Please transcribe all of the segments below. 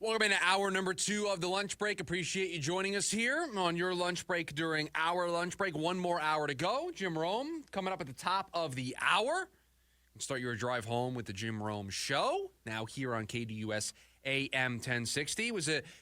Welcome into hour number 2 of the lunch break. Appreciate you joining us here on your lunch break during our lunch break. One more hour to go. Jim Rome coming up at the top of the hour. Start your drive home with the Jim Rome Show. Now here on KDUS AM 1060. It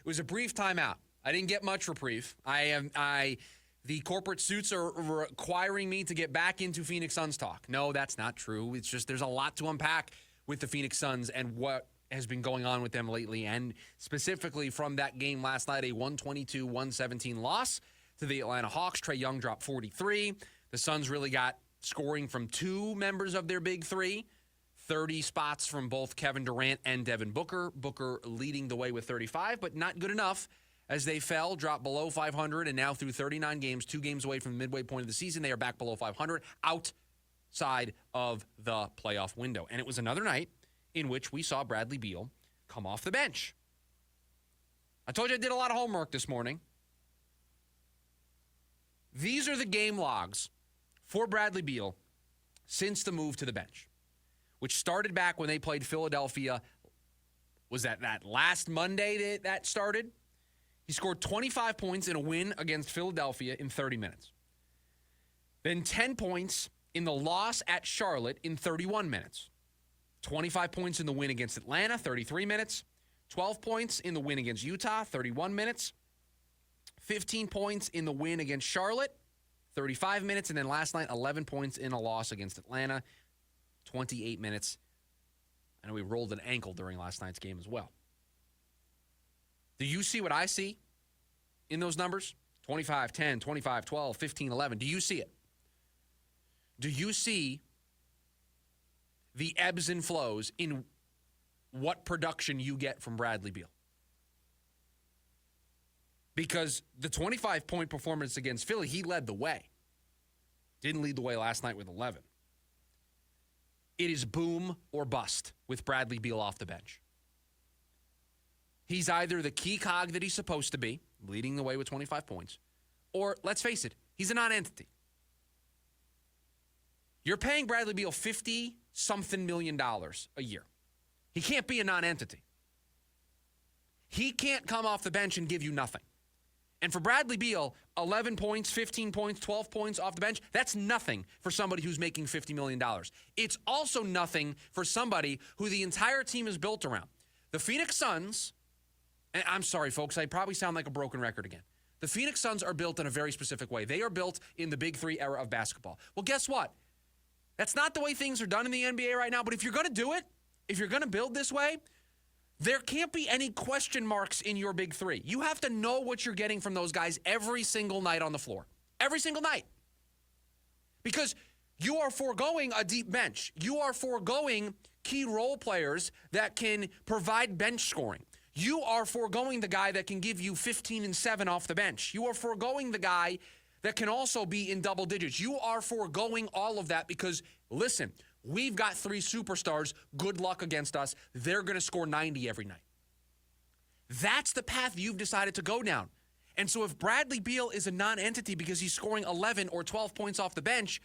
was a brief timeout. I didn't get much reprieve. The corporate suits are requiring me to get back into Phoenix Suns talk. No, that's not true. It's just there's a lot to unpack with the Phoenix Suns and what has been going on with them lately, and specifically from that game last night, a 122-117 loss to the Atlanta Hawks. Trae Young dropped 43. The Suns really got scoring from 2 members of their big 3, 30 spots from both Kevin Durant and Devin Booker. Booker leading the way with 35, but not good enough as they fell, dropped below 500, and now through 39 games, 2 games away from the midway point of the season, they are back below 500, outside of the playoff window. And it was another night in which we saw Bradley Beal come off the bench. I told you I did a lot of homework this morning. These are the game logs for Bradley Beal since the move to the bench, which started back when they played Philadelphia. Was that last Monday that started? He scored 25 points in a win against Philadelphia in 30 minutes. Then 10 points in the loss at Charlotte in 31 minutes. 25 points in the win against Atlanta, 33 minutes. 12 points in the win against Utah, 31 minutes. 15 points in the win against Charlotte, 35 minutes. And then last night, 11 points in a loss against Atlanta, 28 minutes. I know he rolled an ankle during last night's game as well. Do you see what I see in those numbers? 25, 10, 25, 12, 15, 11. Do you see it? Do you see the ebbs and flows in what production you get from Bradley Beal? Because the 25-point performance against Philly, he led the way. Didn't lead the way last night with 11. It is boom or bust with Bradley Beal off the bench. He's either the key cog that he's supposed to be, leading the way with 25 points, or, let's face it, he's a non-entity. You're paying Bradley Beal $50-something million a year. He can't be a non-entity. He can't come off the bench and give you nothing. And for Bradley Beal, 11 points, 15 points, 12 points off the bench, that's nothing for somebody who's making $50 million. It's also nothing for somebody who the entire team is built around. The Phoenix Suns, and I'm sorry, folks, I probably sound like a broken record again. The Phoenix Suns are built in a very specific way. They are built in the Big Three era of basketball. Well, guess what? That's not the way things are done in the NBA right now, but if you're going to do it, if you're going to build this way, there can't be any question marks in your Big Three. You have to know what you're getting from those guys every single night on the floor. Every single night. Because you are foregoing a deep bench. You are foregoing key role players that can provide bench scoring. You are foregoing the guy that can give you 15 and 7 off the bench. You are foregoing the guy that can also be in double digits. You are foregoing all of that because, listen, we've got 3 superstars. Good luck against us. They're going to score 90 every night. That's the path you've decided to go down. And so if Bradley Beal is a non-entity because he's scoring 11 or 12 points off the bench,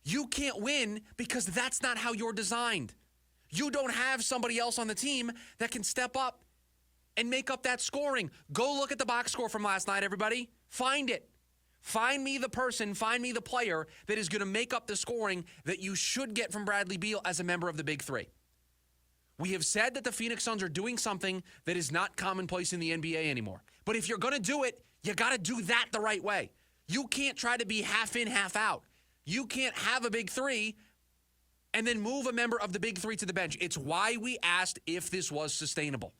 you can't win because that's not how you're designed. You don't have somebody else on the team that can step up and make up that scoring. Go look at the box score from last night, everybody. Find it. Find me the person, find me the player that is going to make up the scoring that you should get from Bradley Beal as a member of the Big Three. We have said that the Phoenix Suns are doing something that is not commonplace in the NBA anymore. But if you're going to do it, you got to do that the right way. You can't try to be half in, half out. You can't have a Big Three and then move a member of the Big Three to the bench. It's why we asked if this was sustainable.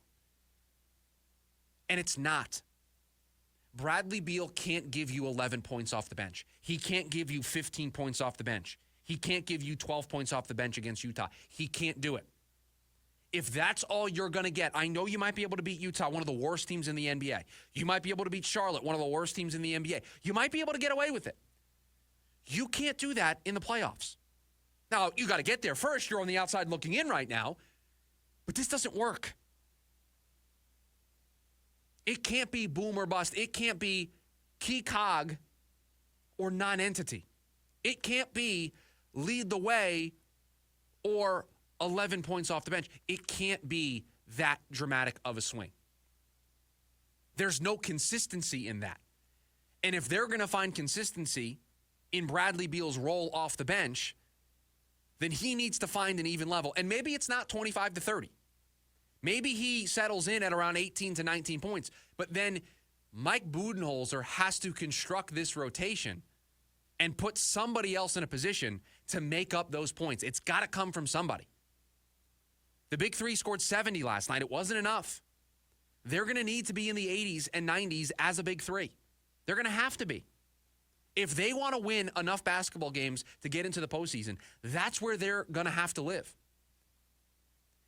And it's not. Bradley Beal can't give you 11 points off the bench. He can't give you 15 points off the bench. He can't give you 12 points off the bench against Utah. He can't do it. If that's all you're going to get, I know you might be able to beat Utah, one of the worst teams in the NBA. You might be able to beat Charlotte, one of the worst teams in the NBA. You might be able to get away with it. You can't do that in the playoffs. Now, you got to get there first. You're on the outside looking in right now. But this doesn't work. It can't be boom or bust. It can't be key cog or non-entity. It can't be lead the way or 11 points off the bench. It can't be that dramatic of a swing. There's no consistency in that. And if they're going to find consistency in Bradley Beal's role off the bench, then he needs to find an even level. And maybe it's not 25 to 30. Maybe he settles in at around 18 to 19 points. But then Mike Budenholzer has to construct this rotation and put somebody else in a position to make up those points. It's got to come from somebody. The Big Three scored 70 last night. It wasn't enough. They're going to need to be in the 80s and 90s as a Big Three. They're going to have to be. If they want to win enough basketball games to get into the postseason, that's where they're going to have to live.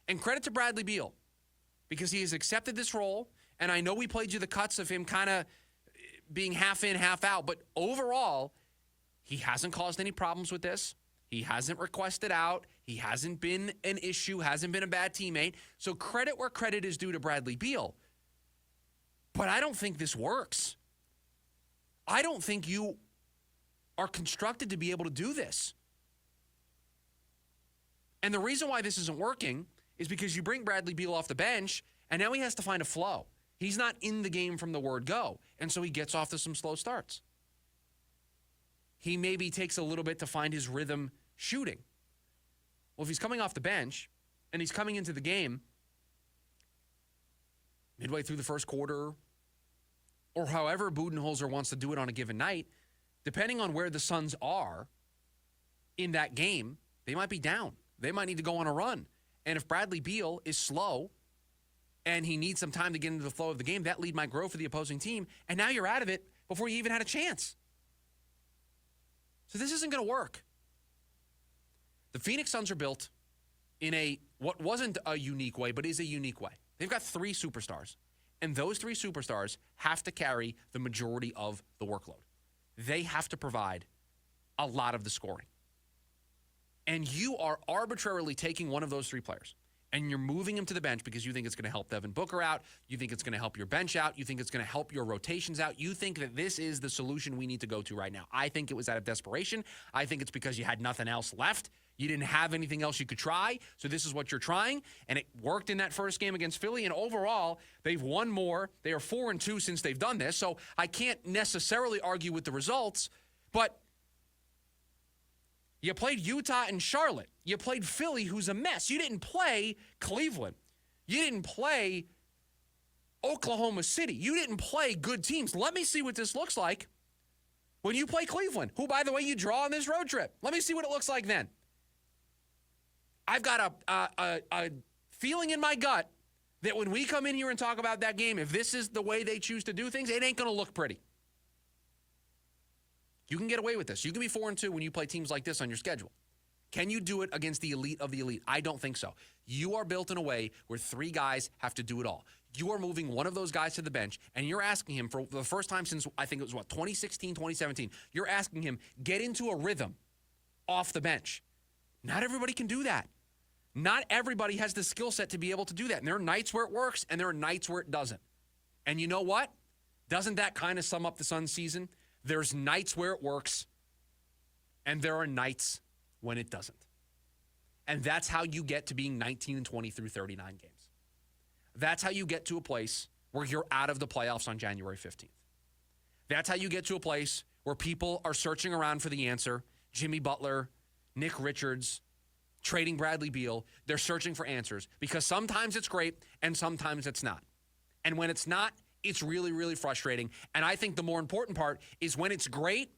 And credit to Bradley Beal, because he has accepted this role, and I know we played you the cuts of him kind of being half in, half out, but overall, he hasn't caused any problems with this. He hasn't requested out. He hasn't been an issue, hasn't been a bad teammate. So credit where credit is due to Bradley Beal. But I don't think this works. I don't think you are constructed to be able to do this. And the reason why this isn't working is because you bring Bradley Beal off the bench, and now he has to find a flow. He's not in the game from the word go, and so he gets off to some slow starts. He maybe takes a little bit to find his rhythm shooting. Well, if he's coming off the bench and he's coming into the game midway through the first quarter, or however Budenholzer wants to do it on a given night, depending on where the Suns are in that game, they might be down. They might need to go on a run. And if Bradley Beal is slow and he needs some time to get into the flow of the game, that lead might grow for the opposing team. And now you're out of it before you even had a chance. So this isn't going to work. The Phoenix Suns are built in what wasn't a unique way, but is a unique way. They've got three superstars. And those three superstars have to carry the majority of the workload. They have to provide a lot of the scoring. And you are arbitrarily taking one of those three players and you're moving him to the bench because you think it's going to help Devin Booker out. You think it's going to help your bench out. You think it's going to help your rotations out. You think that this is the solution we need to go to right now. I think it was out of desperation. I think it's because you had nothing else left. You didn't have anything else you could try, so this is what you're trying. And it worked in that first game against Philly, and overall, they've won more. They are 4-2 since they've done this, so I can't necessarily argue with the results, but you played Utah and Charlotte. You played Philly, who's a mess. You didn't play Cleveland. You didn't play Oklahoma City. You didn't play good teams. Let me see what this looks like when you play Cleveland, who, by the way, you draw on this road trip. Let me see what it looks like then. I've got a feeling in my gut that when we come in here and talk about that game, if this is the way they choose to do things, it ain't going to look pretty. You can get away with this. You can be 4-2 when you play teams like this on your schedule. Can you do it against the elite of the elite? I don't think so. You are built in a way where three guys have to do it all. You are moving one of those guys to the bench, and you're asking him for the first time since, I think it was, 2016, 2017. You're asking him, get into a rhythm off the bench. Not everybody can do that. Not everybody has the skill set to be able to do that. And there are nights where it works, and there are nights where it doesn't. And you know what? Doesn't that kind of sum up the Suns season? There's nights where it works, and there are nights when it doesn't. And that's how you get to being 19-20 through 39 games. That's how you get to a place where you're out of the playoffs on January 15th. That's how you get to a place where people are searching around for the answer. Jimmy Butler, Nick Richards, trading Bradley Beal. They're searching for answers because sometimes it's great and sometimes it's not. And when it's not, it's really, really frustrating. And I think the more important part is when it's great,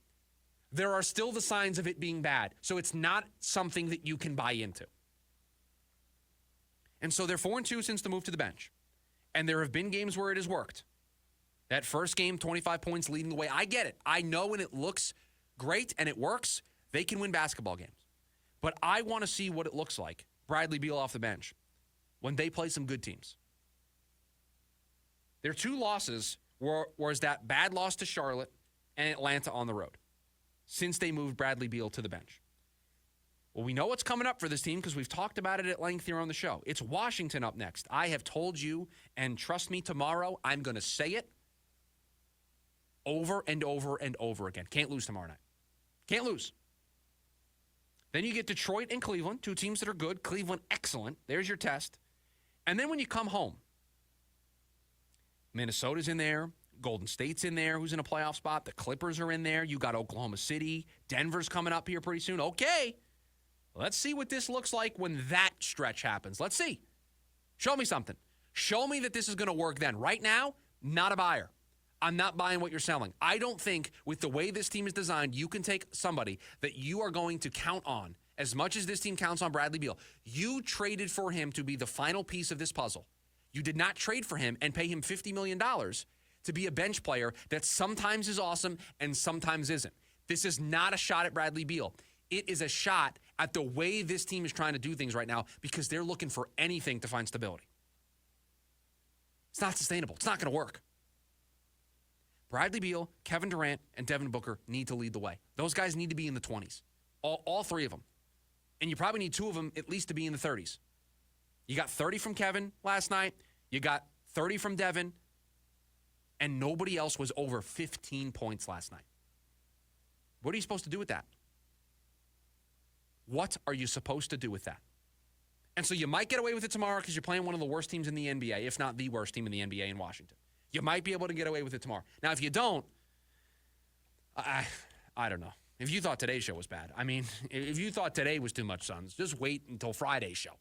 there are still the signs of it being bad. So it's not something that you can buy into. And so they're 4-2 since the move to the bench. And there have been games where it has worked. That first game, 25 points leading the way. I get it. I know when it looks great and it works, they can win basketball games. But I want to see what it looks like, Bradley Beal off the bench, when they play some good teams. Their two losses was that bad loss to Charlotte and Atlanta on the road since they moved Bradley Beal to the bench. Well, we know what's coming up for this team because we've talked about it at length here on the show. It's Washington up next. I have told you, and trust me, tomorrow I'm going to say it over and over and over again. Can't lose tomorrow night. Can't lose. Then you get Detroit and Cleveland, two teams that are good. Cleveland, excellent. There's your test. And then when you come home, Minnesota's in there. Golden State's in there, who's in a playoff spot. The Clippers are in there. You got Oklahoma City. Denver's coming up here pretty soon. Okay, let's see what this looks like when that stretch happens. Let's see. Show me something. Show me that this is going to work then. Right now, not a buyer. I'm not buying what you're selling. I don't think with the way this team is designed, you can take somebody that you are going to count on as much as this team counts on Bradley Beal. You traded for him to be the final piece of this puzzle. You did not trade for him and pay him $50 million to be a bench player that sometimes is awesome and sometimes isn't. This is not a shot at Bradley Beal. It is a shot at the way this team is trying to do things right now because they're looking for anything to find stability. It's not sustainable. It's not going to work. Bradley Beal, Kevin Durant, and Devin Booker need to lead the way. Those guys need to be in the 20s. All three of them. And you probably need two of them at least to be in the 30s. You got 30 from Kevin last night. You got 30 from Devin. And nobody else was over 15 points last night. What are you supposed to do with that? What are you supposed to do with that? And so you might get away with it tomorrow because you're playing one of the worst teams in the NBA, if not the worst team in the NBA in Washington. You might be able to get away with it tomorrow. Now, if you don't, I don't know. If you thought today's show was bad, I mean, if you thought today was too much Suns, just wait until Friday's show.